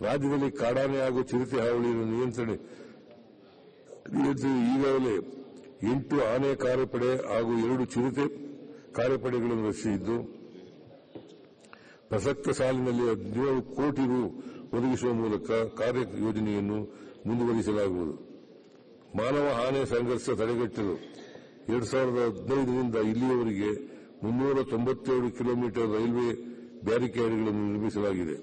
ರಾಜ್ಯದಲ್ಲಿ ಕಾಡಾನೆ ಹಾಗೂ ಚಿರತೆ ಹಾವಳಿಯನ್ನು ನಿಯಂತ್ರಣ ಈಗಾಗಲೇ 8 ಆನೆ ಕಾರ್ಯಪಡೆ ಹಾಗೂ 2 ಚಿರತೆ ಕಾರ್ಯಪಡೆಗಳನ್ನು ರಚಿಸಿದ್ದು ಪ್ರಸಕ್ತ ಸಾಲಿನಲ್ಲಿ 17 ಕೋಟಿ ರು ಒದಗಿಸುವ ಮೂಲಕ ಕಾರ್ಯಯೋಜನೆಯನ್ನು ಮುಂದುವರಿಸಲಾಗುವುದು. ಮಾನವ ಆನೆ ಸಂಘರ್ಷ ತಡೆಗಟ್ಟಲು 2015ರಿಂದ ಇಲ್ಲಿಯವರೆಗೆ 397 ಕಿಲೋಮೀಟರ್ ರೈಲ್ವೆ ಬ್ಯಾರಿಕೇಡ್ಗಳನ್ನು ನಿರ್ಮಿಸಲಾಗಿದೆ.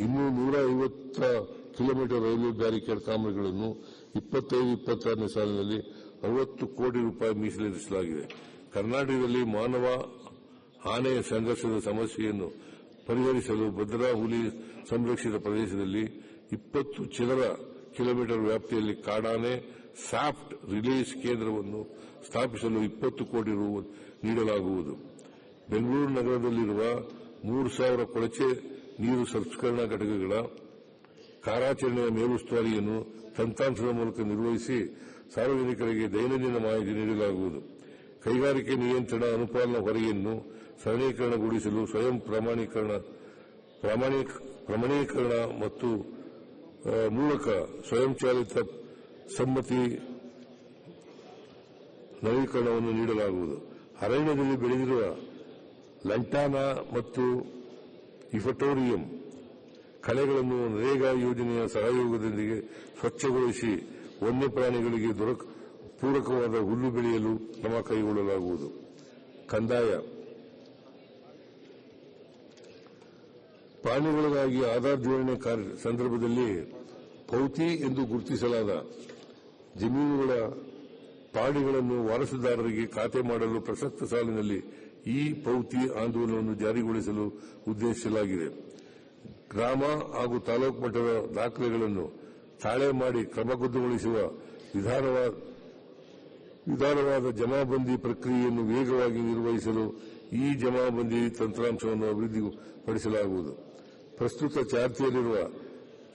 ಇನ್ನು 150 ಕಿಲೋಮೀಟರ್ ರೈಲ್ವೆ ಬ್ಯಾರಿಕೇಡ್ ಕಾಮಗಾರಿಗಳನ್ನು 25-26ನೇ ಸಾಲಿನಲ್ಲಿ 60 ಕೋಟಿ ರೂಪಾಯಿ ಮೀಸಲಿರಿಸಲಾಗಿದೆ. ಕರ್ನಾಟಕದಲ್ಲಿ ಮಾನವ ಆನೆ ಸಂಘರ್ಷದ ಸಮಸ್ಯೆಯನ್ನು ಪರಿಹರಿಸಲು ಭದ್ರಾ ಹುಲಿ ಸಂರಕ್ಷಿತ ಪ್ರದೇಶದಲ್ಲಿ 20 ಚದರ ಕಿಲೋಮೀಟರ್ ವ್ಯಾಪ್ತಿಯಲ್ಲಿ ಕಾಡಾನೆ ಸಾಫ್ಟ್ ರಿಲೀಸ್ ಕೇಂದ್ರವನ್ನು ಸ್ಥಾಪಿಸಲು 20 ಕೋಟಿ ರು ನೀಡಲಾಗುವುದು. ಬೆಂಗಳೂರು ನಗರದಲ್ಲಿರುವ 3000 ಕೊಳಚೆ ನೀರು ಸಂಸ್ಕರಣಾ ಘಟಕಗಳ ಕಾರ್ಯಾಚರಣೆಯ ಮೇಲುಸ್ತುವಾರಿಯನ್ನು ತಂತ್ರಾಂಶದ ಮೂಲಕ ನಿರ್ವಹಿಸಿ ಸಾರ್ವಜನಿಕರಿಗೆ ದೈನಂದಿನ ಮಾಹಿತಿ ನೀಡಲಾಗುವುದು. ಕೈಗಾರಿಕೆ ನಿಯಂತ್ರಣ ಅನುಪಾಲನಾ ಹೊರೆಯನ್ನು ಸರಳೀಕರಣಗೊಳಿಸಲು ಸ್ವಯಂ ಪ್ರಮಾಣೀಕರಣ ಮತ್ತು ಮೂಲಕ ಸ್ವಯಂಚಾಲಿತ ಸಮ್ಮತಿ ನವೀಕರಣವನ್ನು ನೀಡಲಾಗುವುದು. ಅರಣ್ಯದಲ್ಲಿ ಬೆಳೆದಿರುವ ಲಂಟಾನಾ ಮತ್ತು ಇಫಟೋರಿಯಂ ಕಳೆಗಳನ್ನು ನರೇಗಾ ಯೋಜನೆಯ ಸಹಯೋಗದೊಂದಿಗೆ ಸ್ವಚ್ಛಗೊಳಿಸಿ ವನ್ಯಪ್ರಾಣಿಗಳಿಗೆ ಪೂರಕವಾದ ಹುಲ್ಲು ಬೆಳೆಯಲು ಕ್ರಮ ಕೈಗೊಳ್ಳಲಾಗುವುದು. ಕಂದಾಯ ಪ್ರಾಣಿಗಳಿಗಾಗಿ ಆಧಾರ್ ಜೋಡಣೆ ಸಂದರ್ಭದಲ್ಲಿ ಪೌತಿ ಎಂದು ಗುರುತಿಸಲಾದ ಜಮೀನುಗಳ ಪಾಣಿಗಳನ್ನು ವಾರಸುದಾರರಿಗೆ ಖಾತೆ ಮಾಡಲು ಪ್ರಸಕ್ತ ಸಾಲಿನಲ್ಲಿ ಈ ಪೌತಿ ಆಂದೋಲನವನ್ನು ಜಾರಿಗೊಳಿಸಲು ಉದ್ದೇಶಿಸಲಾಗಿದೆ. ಗ್ರಾಮ ಹಾಗೂ ತಾಲೂಕು ಮಟ್ಟದ ದಾಖಲೆಗಳನ್ನು ತಾಳೆ ಮಾಡಿ ಕ್ರಮಬದ್ಧಗೊಳಿಸುವ ವಿಧಾನವಾದ ಜಮಾಬಂದಿ ಪ್ರಕ್ರಿಯೆಯನ್ನು ವೇಗವಾಗಿ ನಿರ್ವಹಿಸಲು ಈ ಜಮಾಬಂದಿ ತಂತ್ರಾಂಶವನ್ನು ಅಭಿವೃದ್ಧಿಪಡಿಸಲಾಗುವುದು. ಪ್ರಸ್ತುತ ಚಾಲ್ತಿಯಲ್ಲಿರುವ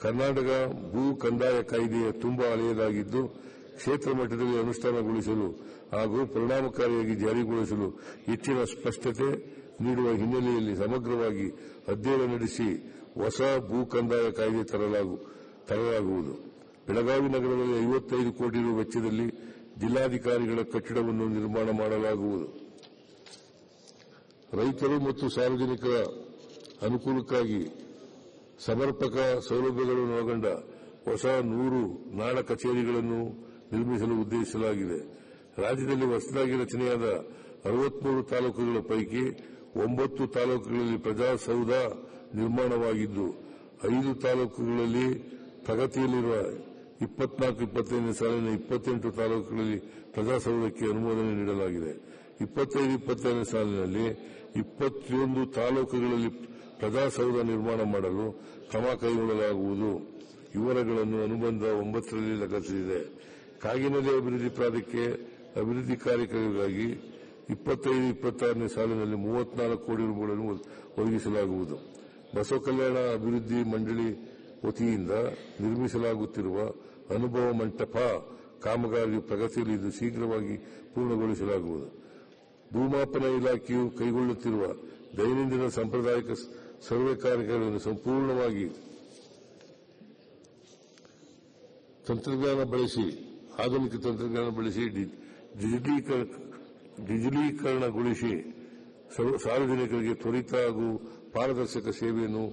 ಕರ್ನಾಟಕ ಭೂ ಕಂದಾಯ ಕಾಯ್ದೆಯ ತುಂಬಾ ಹಳೆಯದಾಗಿದ್ದು ಕ್ಷೇತ್ರ ಮಟ್ಟದಲ್ಲಿ ಅನುಷ್ಠಾನಗೊಳಿಸಲು ಹಾಗೂ ಪರಿಣಾಮಕಾರಿಯಾಗಿ ಜಾರಿಗೊಳಿಸಲು ಹೆಚ್ಚಿನ ಸ್ಪಷ್ಟತೆ ನೀಡುವ ಹಿನ್ನೆಲೆಯಲ್ಲಿ ಸಮಗ್ರವಾಗಿ ಅಧ್ಯಯನ ನಡೆಸಿ ಹೊಸ ಭೂ ಕಂದಾಯ ಕಾಯ್ದೆ ತರಲಾಗುವುದು. ಬೆಳಗಾವಿ ನಗರದಲ್ಲಿ 55 ಕೋಟಿ ರು ವೆಚ್ಚದಲ್ಲಿ ಜಿಲ್ಲಾಧಿಕಾರಿಗಳ ಕಟ್ಟಡವನ್ನು ನಿರ್ಮಾಣ ಮಾಡಲಾಗುವುದು. ರೈತರು ಮತ್ತು ಸಾರ್ವಜನಿಕರ ಅನುಕೂಲಕ್ಕಾಗಿ ಸಮರ್ಪಕ ಸೌಲಭ್ಯಗಳನ್ನು ಒಳಗೊಂಡ ಹೊಸ 100 ನಾಡ ಕಚೇರಿಗಳನ್ನು ನಿರ್ಮಿಸಲು ಉದ್ದೇಶಿಸಲಾಗಿದೆ. ರಾಜ್ಯದಲ್ಲಿ ಹೊಸದಾಗಿ ರಚನೆಯಾದ 63 ತಾಲೂಕುಗಳ ಪೈಕಿ 9 ತಾಲೂಕುಗಳಲ್ಲಿ ಪ್ರಜಾಸೌಧ ನಿರ್ಮಾಣವಾಗಿದ್ದು 5 ತಾಲೂಕುಗಳಲ್ಲಿ ಪ್ರಗತಿಯಲ್ಲಿರುವ 24-25ನೇ ಸಾಲಿನ 28 ತಾಲೂಕುಗಳಲ್ಲಿ ಪ್ರಜಾಸೌಧಕ್ಕೆ ಅನುಮೋದನೆ ನೀಡಲಾಗಿದೆ. 25-26ನೇ ಸಾಲಿನಲ್ಲಿ 21 ತಾಲೂಕುಗಳಲ್ಲಿ ಪ್ರಜಾಸೌಧ ನಿರ್ಮಾಣ ಮಾಡಲು ಕ್ರಮ ಕೈಗೊಳ್ಳಲಾಗುವುದು. ವಿವರಗಳನ್ನು ಅನುಬಂಧ 9ರಲ್ಲಿ ಲಗತ್ತಿಸಿದೆ. ಕಾಗಿನೆಲೆ ಅಭಿವೃದ್ಧಿ ಪ್ರಾಧಿಕೆ ಅಭಿವೃದ್ಧಿ ಕಾರ್ಯಕ್ರಮಗಳಿಗಾಗಿ 25-26ನೇ ಸಾಲಿನಲ್ಲಿ 34 ಕೋಟಿ ರೂಪಾಯಿಗಳನ್ನು ಒದಗಿಸಲಾಗುವುದು. ಬಸವ ಕಲ್ಯಾಣ ಅಭಿವೃದ್ಧಿ ಮಂಡಳಿ ವತಿಯಿಂದ ನಿರ್ಮಿಸಲಾಗುತ್ತಿರುವ ಅನುಭವ ಮಂಟಪ ಕಾಮಗಾರಿಯು ಪ್ರಗತಿಯಲ್ಲಿದ್ದು ಶೀಘ್ರವಾಗಿ ಪೂರ್ಣಗೊಳಿಸಲಾಗುವುದು. ಭೂಮಾಪನ ಇಲಾಖೆಯು ಕೈಗೊಳ್ಳುತ್ತಿರುವ ದೈನಂದಿನ ಸಾಂಪ್ರದಾಯಿಕ ಸರ್ವೆ ಕಾರ್ಯಗಳನ್ನು ಸಂಪೂರ್ಣವಾಗಿ ಆಧುನಿಕ ತಂತ್ರಜ್ಞಾನ ಬಳಸಿ ಡಿಜಿಟಲೀಕರಣಗೊಳಿಸಿ ಸಾರ್ವಜನಿಕರಿಗೆ ತ್ವರಿತ ಹಾಗೂ ಪಾರದರ್ಶಕ ಸೇವೆಯನ್ನು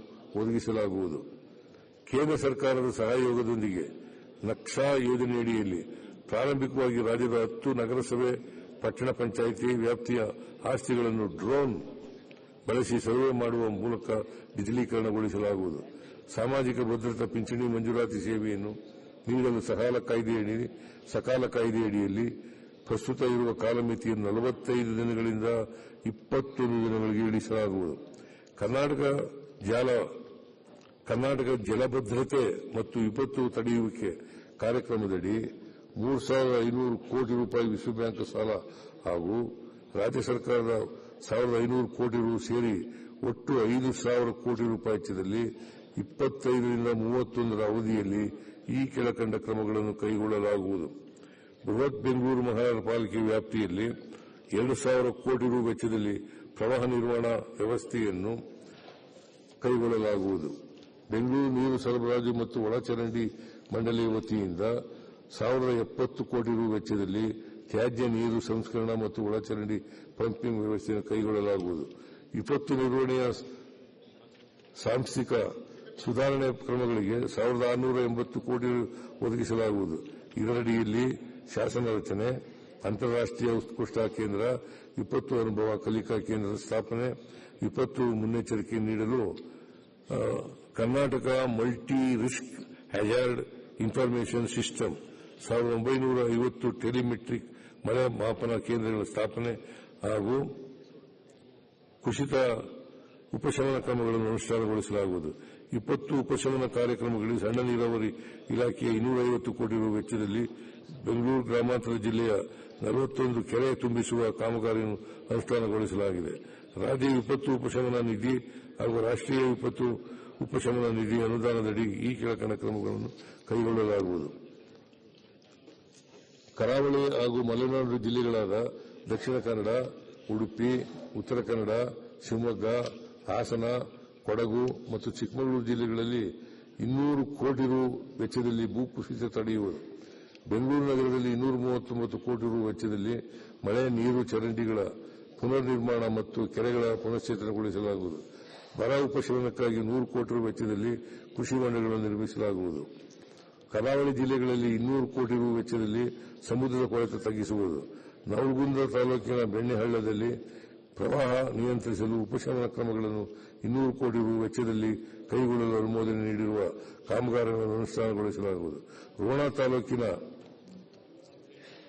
ಒದಗಿಸಲಾಗುವುದು. ಕೇಂದ್ರ ಸರ್ಕಾರದ ಸಹಯೋಗದೊಂದಿಗೆ ನಕ್ಷಾ ಯೋಜನೆಯಡಿಯಲ್ಲಿ ಪ್ರಾರಂಭಿಕವಾಗಿ ರಾಜ್ಯದ 10 ನಗರಸಭೆ ಪಟ್ಟಣ ಪಂಚಾಯಿತಿ ವ್ಯಾಪ್ತಿಯ ಆಸ್ತಿಗಳನ್ನು ಡ್ರೋನ್ ಬಳಸಿ ಸರ್ವೆ ಮಾಡುವ ಮೂಲಕ ಡಿಜಿಟಲೀಕರಣಗೊಳಿಸಲಾಗುವುದು. ಸಾಮಾಜಿಕ ಭದ್ರತಾ ಪಿಂಚಣಿ ಮಂಜೂರಾತಿ ಸೇವೆಯನ್ನು ನೀಡಲು ಸಕಾಲ ಕಾಯ್ದೆಯಡಿಯಲ್ಲಿ ಪ್ರಸ್ತುತ ಇರುವ ಕಾಲಮಿತಿಯನ್ನು 45 ದಿನಗಳಿಂದ 21 ದಿನಗಳಿಗೆ ಇಳಿಸಲಾಗುವುದು. ಕರ್ನಾಟಕ ಜಲಭದ್ರತೆ ಮತ್ತು ವಿಪತ್ತು ತಡೆಯುವಿಕೆ ಕಾರ್ಯಕ್ರಮದಡಿ 3,500 ಕೋಟಿ ರೂಪಾಯಿ ವಿಶ್ವ ಬ್ಯಾಂಕ್ ಸಾಲ ಹಾಗೂ ರಾಜ್ಯ ಸರ್ಕಾರದ 1,500 ಕೋಟಿ ರು ಸೇರಿ ಒಟ್ಟು 5,000 ಕೋಟಿ ರೂಪಾಯಿ ವೆಚ್ಚದಲ್ಲಿ 25ರಿಂದ 31ರ ಅವಧಿಯಲ್ಲಿ ಈ ಕೆಳಕಂಡ ಕ್ರಮಗಳನ್ನು ಕೈಗೊಳ್ಳಲಾಗುವುದು. ಬೃಹತ್ ಬೆಂಗಳೂರು ಮಹಾನಗರ ಪಾಲಿಕೆ ವ್ಯಾಪ್ತಿಯಲ್ಲಿ 2,000 ಕೋಟಿ ರು ವೆಚ್ಚದಲ್ಲಿ ಪ್ರವಾಹ ನಿರ್ವಹಣಾ ವ್ಯವಸ್ಥೆಯನ್ನು ಕೈಗೊಳ್ಳಲಾಗುವುದು. ಬೆಂಗಳೂರು ನೀರು ಸರಬರಾಜು ಮತ್ತು ಒಳಚರಂಡಿ ಮಂಡಳಿ ವತಿಯಿಂದ 1070 ಕೋಟಿ ರು ವೆಚ್ಚದಲ್ಲಿ ತ್ಯಾಜ್ಯ ನೀರು ಸಂಸ್ಕರಣಾ ಮತ್ತು ಒಳಚರಂಡಿ ಪಂಪಿಂಗ್ ವ್ಯವಸ್ಥೆಯನ್ನು ಕೈಗೊಳ್ಳಲಾಗುವುದು. ವಿಪತ್ತು ನಿರ್ವಹಣೆಯ ಸಾಂಸ್ಥಿಕ ಸುಧಾರಣೆ ಕ್ರಮಗಳಿಗೆ 1680 ಕೋಟಿ ರು ಒದಗಿಸಲಾಗುವುದು. ಇದರಡಿಯಲ್ಲಿ ಶಾಸನ ರಚನೆ, ಅಂತಾರಾಷ್ಟೀಯ ಉತ್ಕೃಷ್ಟ ಕೇಂದ್ರ, ವಿಪತ್ತು ಅನುಭವ ಕಲಿಕಾ ಕೇಂದ್ರದ ಸ್ಥಾಪನೆ, ವಿಪತ್ತು ಮುನ್ನೆಚ್ಚರಿಕೆ ನೀಡಲು Karnataka multi risk hazard information system 1950 telemetric ಮಳೆ ಮಾಪನ ಕೇಂದ್ರಗಳ ಸ್ಥಾಪನೆ ಹಾಗೂ ಕುಸಿತ ಉಪಶಮನ ಕ್ರಮಗಳನ್ನು ಅನುಷ್ಠಾನಗೊಳಿಸಲಾಗುವುದು. 20 ಉಪಶಮನ ಕಾರ್ಯಕ್ರಮಗಳಿಗೆ ಸಣ್ಣ ನೀರಾವರಿ ಇಲಾಖೆಯ 250 ಕೋಟಿ ರು ವೆಚ್ಚದಲ್ಲಿ ಬೆಂಗಳೂರು ಗ್ರಾಮಾಂತರ ಜಿಲ್ಲೆಯ 41 ಕೆರೆ ತುಂಬಿಸುವ ಕಾಮಗಾರಿಯನ್ನು ಅನುಷ್ಠಾನಗೊಳಿಸಲಾಗಿದೆ. ರಾಜ್ಯ ವಿಪತ್ತು ಉಪಶಮನ ನಿಧಿ ಹಾಗೂ ರಾಷ್ಟೀಯ ವಿಪತ್ತು ಉಪಶಮನ ನಿಧಿ ಅನುದಾನದಡಿ ಈ ಕೆಳಕಂಡ ಕ್ರಮಗಳನ್ನು ಕೈಗೊಳ್ಳಲಾಗುವುದು. ಕರಾವಳಿ ಹಾಗೂ ಮಲೆನಾಡು ಜಿಲ್ಲೆಗಳಾದ ದಕ್ಷಿಣ ಕನ್ನಡ, ಉಡುಪಿ, ಉತ್ತರ ಕನ್ನಡ, ಶಿವಮೊಗ್ಗ, ಹಾಸನ, ಕೊಡಗು ಮತ್ತು ಚಿಕ್ಕಮಗಳೂರು ಜಿಲ್ಲೆಗಳಲ್ಲಿ 200 ಕೋಟಿ ರು ವೆಚ್ಚದಲ್ಲಿ ಭೂಕುಸಿತ ತಡೆಯುವುದು. ಬೆಂಗಳೂರು ನಗರದಲ್ಲಿ 239 ಕೋಟಿ ರು ವೆಚ್ಚದಲ್ಲಿ ಮಳೆ ನೀರು ಚರಂಡಿಗಳ ಪುನರ್ ನಿರ್ಮಾಣ ಮತ್ತು ಕೆರೆಗಳ ಪುನಶ್ಚೇತನಗೊಳಿಸಲಾಗುವುದು. ಬರ ಉಪಶಮನಕ್ಕಾಗಿ 100 ಕೋಟಿ ರು ವೆಚ್ಚದಲ್ಲಿ ಕೃಷಿ ಹೊಂಡಗಳನ್ನು ನಿರ್ಮಿಸಲಾಗುವುದು. ಕರಾವಳಿ ಜಿಲ್ಲೆಗಳಲ್ಲಿ 200 ಕೋಟಿ ರು ವೆಚ್ಚದಲ್ಲಿ ಸಮುದ್ರದ ಕೊಳೆತ ತಗ್ಗಿಸುವುದು. ನವಲಗುಂದ ತಾಲೂಕಿನ ಬೆಣ್ಣೆಹಳ್ಳದಲ್ಲಿ ಪ್ರವಾಹ ನಿಯಂತ್ರಿಸಲು ಉಪಶಮನ ಕ್ರಮಗಳನ್ನು 200 ಕೋಟಿ ರು ವೆಚ್ಚದಲ್ಲಿ ಕೈಗೊಳ್ಳಲು ಅನುಮೋದನೆ ನೀಡಿರುವ ಕಾಮಗಾರಿಗಳನ್ನು ಅನುಷ್ಠಾನಗೊಳಿಸಲಾಗುವುದು. ರೋಣ ತಾಲೂಕಿನ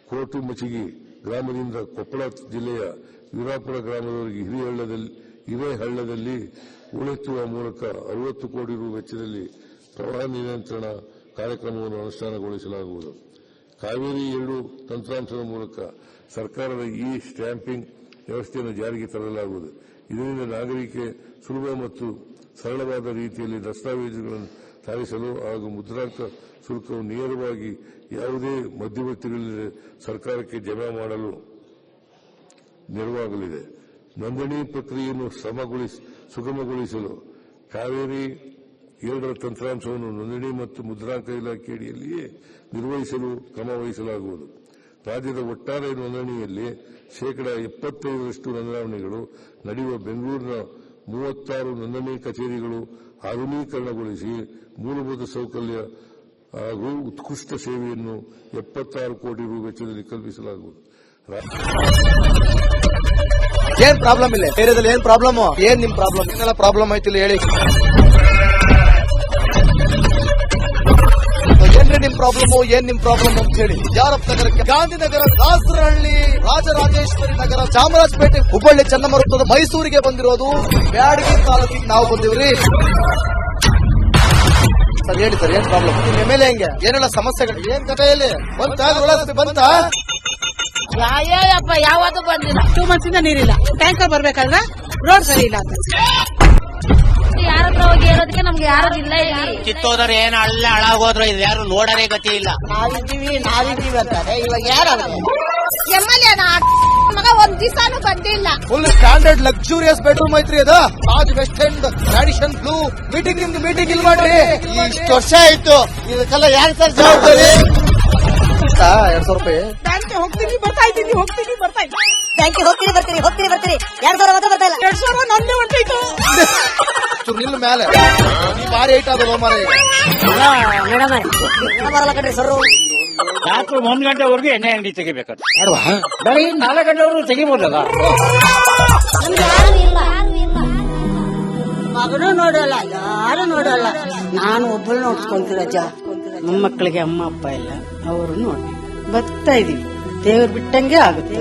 ಕೋಟುಮಚಗಿ ಗ್ರಾಮದಿಂದ ಕೊಪ್ಪಳ ಜಿಲ್ಲೆಯ ವೀರಾಪುರ ಗ್ರಾಮದವರೆಗೆ ಹಿರೇಹಳ್ಳದಲ್ಲಿ ಹೂಳೆತ್ತುವ ಮೂಲಕ 60 ಕೋಟಿ ರು ವೆಚ್ಚದಲ್ಲಿ ಪ್ರವಾಹ ನಿಯಂತ್ರಣ ಕಾರ್ಯಕ್ರಮವನ್ನು ಅನುಷ್ಠಾನಗೊಳಿಸಲಾಗುವುದು. ಕಾವೇರಿ 2 ತಂತ್ರಾಂಶದ ಮೂಲಕ ಸರ್ಕಾರದ ಇ ಸ್ಟ್ಯಾಂಪಿಂಗ್ ವ್ಯವಸ್ಥೆಯನ್ನು ಜಾರಿಗೆ ತರಲಾಗುವುದು. ಇದರಿಂದ ನಾಗರಿಕರಿಗೆ ಸುಲಭ ಮತ್ತು ಸರಳವಾದ ರೀತಿಯಲ್ಲಿ ದಸ್ತಾವೇಜುಗಳನ್ನು ಸಾಗಿಸಲು ಹಾಗೂ ಮುದ್ರಾಂಕ ಶುಲ್ಕವು ನೇರವಾಗಿ ಯಾವುದೇ ಮಧ್ಯವರ್ತಿಗಳಿಲ್ಲದೆ ಸರ್ಕಾರಕ್ಕೆ ಜಮಾ ಮಾಡಲು ನೆರವಾಗಲಿದೆ. ನೋಂದಣಿ ಪ್ರಕ್ರಿಯೆಯನ್ನು ಸುಗಮಗೊಳಿಸಲು ಕಾವೇರಿ 2 ತಂತ್ರಾಂಶವನ್ನು ನೋಂದಣಿ ಮತ್ತು ಮುದ್ರಾಂಕ ಇಲಾಖೆ ಅಡಿಯಲ್ಲಿಯೇ ನಿರ್ವಹಿಸಲು ಕ್ರಮ ವಹಿಸಲಾಗುವುದು. ರಾಜ್ಯದ ಒಟ್ಟಾರೆ ನೋಂದಣಿಯಲ್ಲಿ 75% ನೋಂದಣಿಗಳು ನಡೆಯುವ ಬೆಂಗಳೂರಿನ 36 ನೋಂದಣಿ ಕಚೇರಿಗಳು ಆಧುನೀಕರಣಗೊಳಿಸಿ ಮೂಲಭೂತ ಸೌಕರ್ಯ ಹಾಗೂ ಉತ್ಕೃಷ್ಟ ಸೇವೆಯನ್ನು 76 ಕೋಟಿ ರು ವೆಚ್ಚದಲ್ಲಿ ಕಲ್ಪಿಸಲಾಗುವುದು. ಏನ್ ಪ್ರಾಬ್ಲಮ್ ಇಲ್ಲ ಏರಿಯಾದಲ್ಲಿ? ಏನ್ ಪ್ರಾಬ್ಲಮ್? ಏನ್ ನಿಮ್ ಪ್ರಾಬ್ಲಮ್? ಏನೆಲ್ಲ ಪ್ರಾಬ್ಲಮ್ ಆಯ್ತಿಲ್ಲ ಹೇಳಿ. ಏನ್ರಿ ನಿಮ್ ಪ್ರಾಬ್ಲಮ್? ಏನ್ ನಿಮ್ ಪ್ರಾಬ್ಲಮ್ ಅಂತ ಹೇಳಿ. ಯಾರಪ್ಪ ನಗರಕ್ಕೆ ಗಾಂಧಿನಗರ, ದಾಸರಹಳ್ಳಿ, ರಾಜರಾಜೇಶ್ವರಿ ನಗರ, ಚಾಮರಾಜಪೇಟೆ, ಹುಬ್ಬಳ್ಳಿ, ಚನ್ನಮರುತ್ತದ ಮೈಸೂರಿಗೆ ಬಂದಿರೋದು ಬ್ಯಾಡಗಿ ತಾಲೂಕಿಗೆ ನಾವು ಬಂದಿವ್ರಿ. ಸರ್ ಹೇಳಿ ಸರ್, ಏನ್ ಪ್ರಾಬ್ಲಮ್? ನಿಮ್ ಎಮ್ಎಲ್ಎ ಹೆಂಗೆ? ಏನೆಲ್ಲ ಸಮಸ್ಯೆಗಳು? ಏನ್ ಕಥೆಯಲ್ಲಿ ಬಂತ? ಯಾಯಪ್ಪ ಯಾವತ್ತೂ ಬಂದಿಲ್ಲ. 2 months ಇಂದ ನೀರಿಲ್ಲ. ಟ್ಯಾಂಕರ್ ಬರ್ಬೇಕಾದ್ರೆ ರೋಡ್ ಸರಿ ಇಲ್ಲ ಅಂತ ಯಾರ ಹತ್ರ ಹೋಗಿ ಹೇಳೋದಕ್ಕೆ ನಮ್ಗೆ ಯಾರು ಇಲ್ಲ. ಕಿತ್ತೋದ್ರೆ ಏನ್ ಅಲ್ಲ ಹಾಳಾಗೋದ್ರೆ ಇದು ಯಾರು ನೋಡರೇ ಗತಿ ಇಲ್ಲ. ನಾವಿದ್ದೀವಿ ಅಂತಾರೆ. ಇವಾಗ ಯಾರು ಎಮ್ಎಲ್ಎ ಮಗ ಒಂದ್ ದಿವಸನೂ ಬಂದಿಲ್ಲ. ಫುಲ್ ಸ್ಟ್ಯಾಂಡರ್ಡ್ ಲಕ್ಸುರಿಯಸ್ ಬೆಡ್ರೂಮ್ ಐತ್ರಿ ಅದು. Taj West End Radisson Blu. Meeting ಇಲ್ಲಿ ಮಾಡ್ರಿ. ಇಷ್ಟು ವರ್ಷ ಆಯ್ತು, ಇದಕ್ಕೆಲ್ಲ ಯಾರು ಸರ್ ಜವಾಬ್ದಾರಿ? 200 ರೂಪಾಯಿ ಬ್ಯಾಂಕ್ಗೆ ಹೋಗ್ತೀನಿ ಬರ್ತಾ ಇದ್ದೀನಿ. ಬ್ಯಾಂಕ್ಗೆ ಹೋಗ್ತೀನಿ ಬರ್ತೀನಿ 2,000 ಮಾತ್ರ ಬರ್ತಾ ಇಲ್ಲ. 2,000 ನಂದೇ ಹೊಂಟೈತು. ನಿಲ್ ಮೇಲೆ ಭಾರಿ ಐಟ್ ಅದು ಮಾರ. ಬರಲ್ಲ ಕಣ್ರಿ ಸರ್. ರಾತ್ರಿ 1 ಗಂಟೆವರೆಗೂ ಎಣ್ಣೆ ಅಂಗಡಿ ತೆಗಿಬೇಕಾದ್ರೆ ಬೆಳಗ್ಗೆ 4 ಗಂಟೆವರೆಗೂ ತೆಗಿಬೋದಲ್ಲ. ಮಗನೂ ನೋಡಲ್ಲ, ಯಾರು ನೋಡಲ್ಲ. ನಾನು ಒಬ್ಬಳು ನೋಡ್ಕೊಂತೀರಜ್ಜ. ಮೊಮ್ಮಕ್ಕಳಿಗೆ ಅಮ್ಮ ಅಪ್ಪ ಇಲ್ಲ, ಅವರು ನೋಡಿ ಬರ್ತಾ ಇದೀವಿ. ದೇವ್ರು ಬಿಟ್ಟಂಗೆ ಆಗುತ್ತೆ.